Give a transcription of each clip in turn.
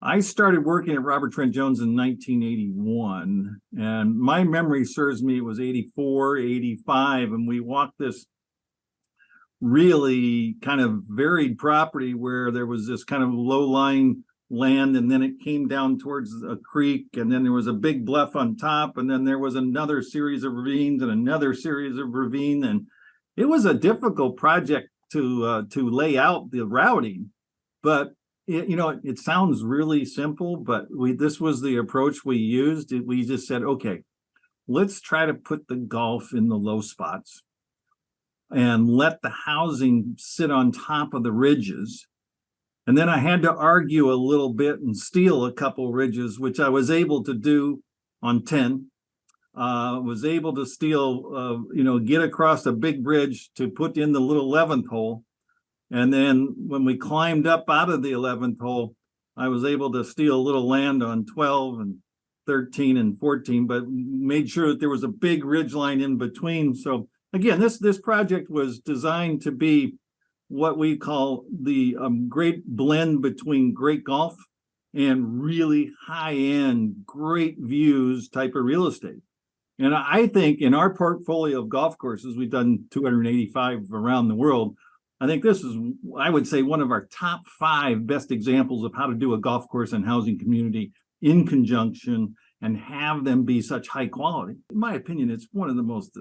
I started working at Robert Trent Jones in 1981, and my memory serves me it was 84, 85, and we walked this really kind of varied property where there was this kind of low-lying land, and then it came down towards a creek, and then there was a big bluff on top, and then there was another series of ravines and another series of ravine, and it was a difficult project to lay out the routing, but it sounds really simple, but this was the approach we used. We just said, okay, let's try to put the golf in the low spots and let the housing sit on top of the ridges. And then I had to argue a little bit and steal a couple ridges, which I was able to do on 10. Was able to steal, get across a big bridge to put in the little 11th hole. And then when we climbed up out of the 11th hole, I was able to steal a little land on 12 and 13 and 14, but made sure that there was a big ridge line in between. So again, this project was designed to be what we call the great blend between great golf and really high-end, great views type of real estate. And I think in our portfolio of golf courses, we've done 285 around the world. I think this is, I would say, one of our top 5 best examples of how to do a golf course and housing community in conjunction and have them be such high quality. In my opinion, it's one of the most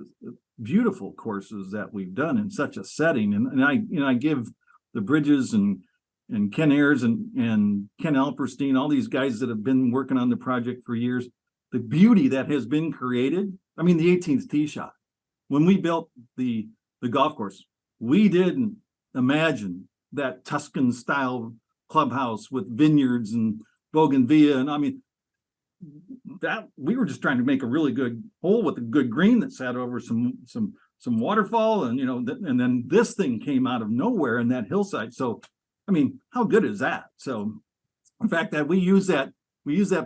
beautiful courses that we've done in such a setting. And I give the Bridges and Ken Ayers and Ken Alperstein, all these guys that have been working on the project for years, the beauty that has been created. I mean, the 18th tee shot. When we built the golf course, we didn't imagine that Tuscan style clubhouse with vineyards and bougainvillea. And I mean, that we were just trying to make a really good hole with a good green that sat over some waterfall. And, and then this thing came out of nowhere in that hillside. So, I mean, how good is that? So in fact, that we use that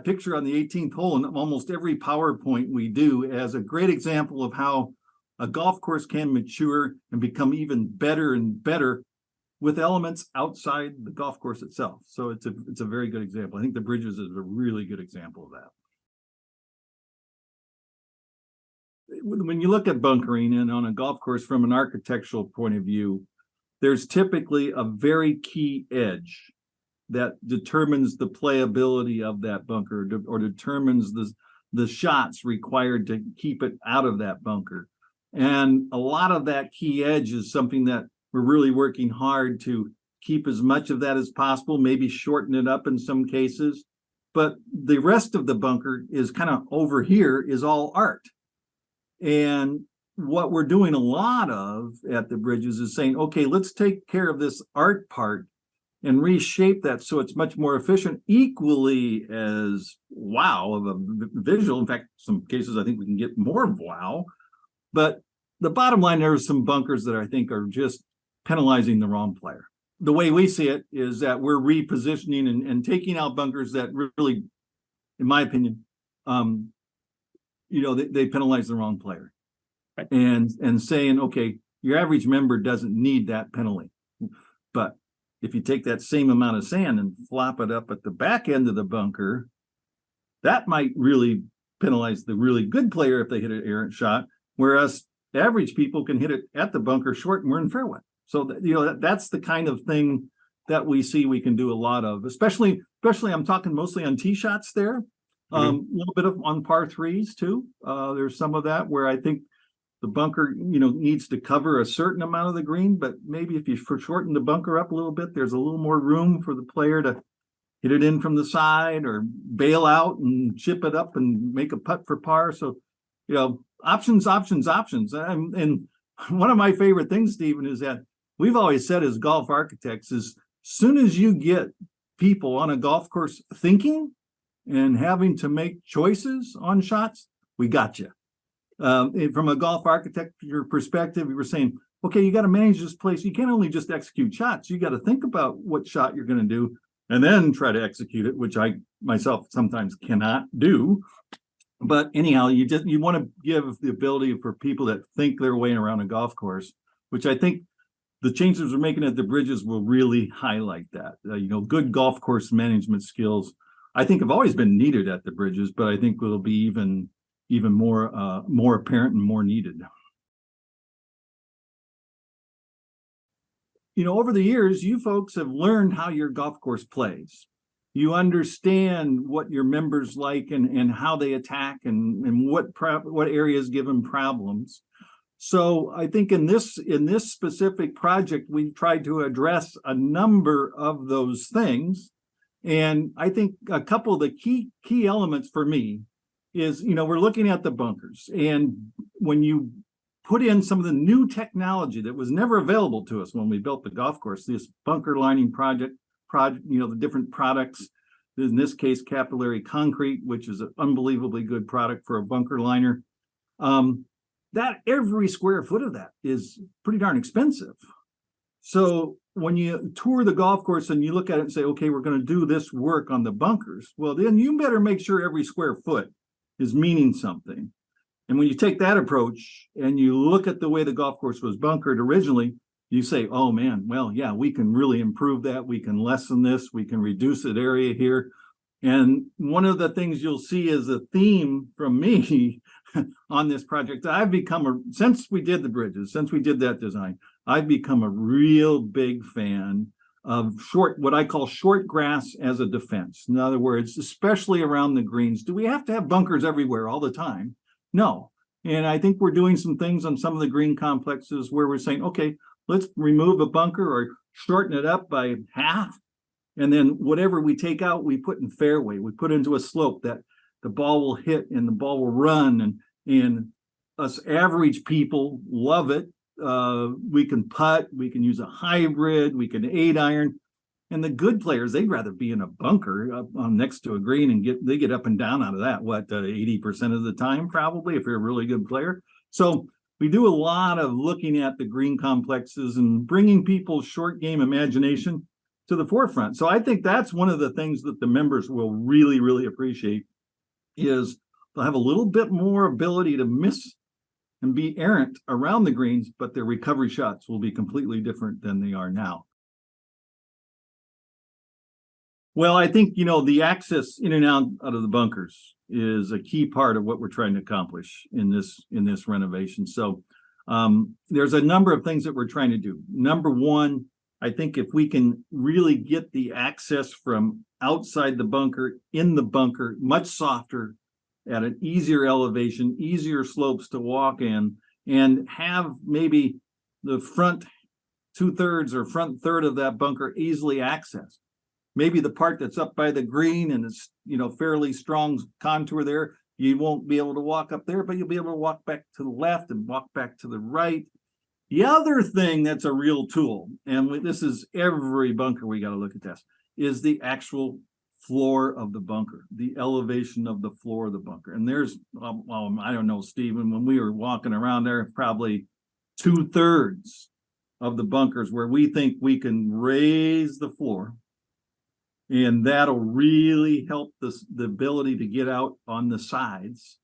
picture on the 18th hole in almost every PowerPoint we do as a great example of how a golf course can mature and become even better and better with elements outside the golf course itself. So it's a very good example. I think the Bridges is a really good example of that. When you look at bunkering and on a golf course from an architectural point of view, there's typically a very key edge that determines the playability of that bunker or determines the shots required to keep it out of that bunker. And a lot of that key edge is something that we're really working hard to keep as much of that as possible, maybe shorten it up in some cases. But the rest of the bunker is kind of over here is all art. And what we're doing a lot of at the Bridges is saying, okay, let's take care of this art part and reshape that so it's much more efficient, equally as wow of a visual. In fact, some cases I think we can get more wow. But the bottom line, there are some bunkers that I think are just penalizing the wrong player. The way we see it is that we're repositioning and taking out bunkers that really, in my opinion, they penalize the wrong player. Right. And saying, okay, your average member doesn't need that penalty. But if you take that same amount of sand and flop it up at the back end of the bunker, that might really penalize the really good player if they hit an errant shot. Whereas average people can hit it at the bunker short and we're in fairway. So that's the kind of thing that we see we can do a lot of, especially I'm talking mostly on tee shots there, a little bit of on par 3s too. There's some of that where I think the bunker, needs to cover a certain amount of the green, but maybe if you shorten the bunker up a little bit, there's a little more room for the player to hit it in from the side or bail out and chip it up and make a putt for par. So, options. And one of my favorite things, Stephen, is that we've always said as golf architects is soon as you get people on a golf course thinking and having to make choices on shots, we got you. From a golf architecture perspective, we were saying, okay, you got to manage this place. You can't only just execute shots. You got to think about what shot you're going to do and then try to execute it, which I myself sometimes cannot do. But anyhow, you want to give the ability for people that think their way around a golf course, which I think, the changes we're making at the bridges will really highlight that. Good golf course management skills, I think, have always been needed at the bridges, but I think will be even more apparent and more needed. Over the years, you folks have learned how your golf course plays. You understand what your members like and how they attack and what areas give them problems. So I think in this specific project, we've tried to address a number of those things. And I think a couple of the key elements for me is, we're looking at the bunkers. And when you put in some of the new technology that was never available to us when we built the golf course, this bunker lining project, the different products, in this case, Capillary Concrete, which is an unbelievably good product for a bunker liner. That every square foot of that is pretty darn expensive. So when you tour the golf course and you look at it and say, okay, we're going to do this work on the bunkers, well, then you better make sure every square foot is meaning something. And when you take that approach and you look at the way the golf course was bunkered originally, you say, oh man, well, yeah, we can really improve that. We can lessen this. We can reduce that area here. And one of the things you'll see is a theme from me on this project. Since we did the bridges, since we did that design, I've become a real big fan of what I call short grass as a defense. In other words, especially around the greens. Do we have to have bunkers everywhere all the time? No. And I think we're doing some things on some of the green complexes where we're saying, okay, let's remove a bunker or shorten it up by half. And then whatever we take out, we put in fairway. We put into a slope that the ball will hit and the ball will run. And us average people love it. We can putt, we can use a hybrid, we can 8-iron. And the good players, they'd rather be in a bunker next to a green and they get up and down out of that, 80% of the time, probably, if you're a really good player. So we do a lot of looking at the green complexes and bringing people's short game imagination to the forefront. So I think that's one of the things that the members will really, really appreciate is they'll have a little bit more ability to miss and be errant around the greens, but their recovery shots will be completely different than they are now. Well, I think, the access in and out of the bunkers is a key part of what we're trying to accomplish in this renovation. So there's a number of things that we're trying to do. Number one, I think if we can really get the access from outside the bunker, in the bunker, much softer, at an easier elevation, easier slopes to walk in, and have maybe the front 2/3 or front third of that bunker easily accessed. Maybe the part that's up by the green and it's, fairly strong contour there, you won't be able to walk up there, but you'll be able to walk back to the left and walk back to the right. The other thing that's a real tool, and this is every bunker we got to look at this, is the actual floor of the bunker, the elevation of the floor of the bunker. And there's, I don't know, Stephen, when we were walking around there, probably 2/3 of the bunkers where we think we can raise the floor. And that'll really help the ability to get out on the sides.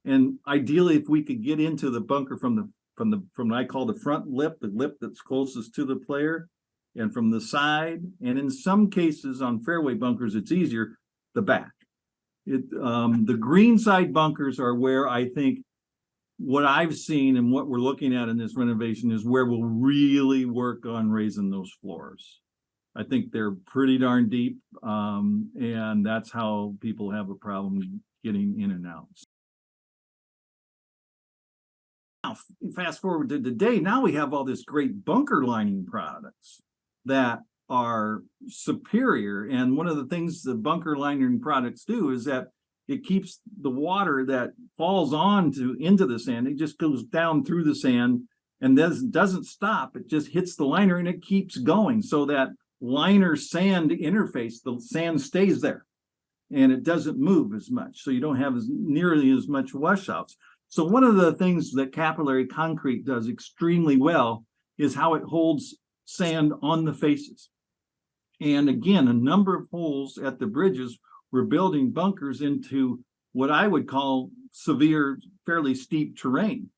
And ideally, if we could get into the bunker from what I call the front lip, the lip that's closest to the player, and from the side, and in some cases on fairway bunkers, it's easier, the back. The green side bunkers are where I think what I've seen and what we're looking at in this renovation is where we'll really work on raising those floors. I think they're pretty darn deep, and that's how people have a problem getting in and out. Now, fast forward to today, now we have all this great bunker lining products that are superior. And one of the things the bunker lining products do is that it keeps the water that falls into the sand, it just goes down through the sand and doesn't stop. It just hits the liner and it keeps going, so that liner sand interface, the sand stays there and it doesn't move as much. So you don't have nearly as much washouts. So one of the things that Capillary Concrete does extremely well is how it holds sand on the faces. And again, a number of holes at the bridges, we're building bunkers into what I would call severe, fairly steep terrain.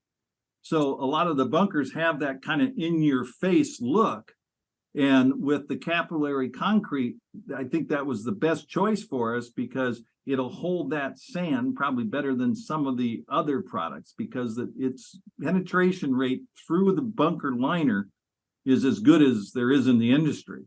So a lot of the bunkers have that kind of in your face look. And with the capillary concrete, I think that was the best choice for us because it'll hold that sand probably better than some of the other products because its penetration rate through the bunker liner is as good as there is in the industry.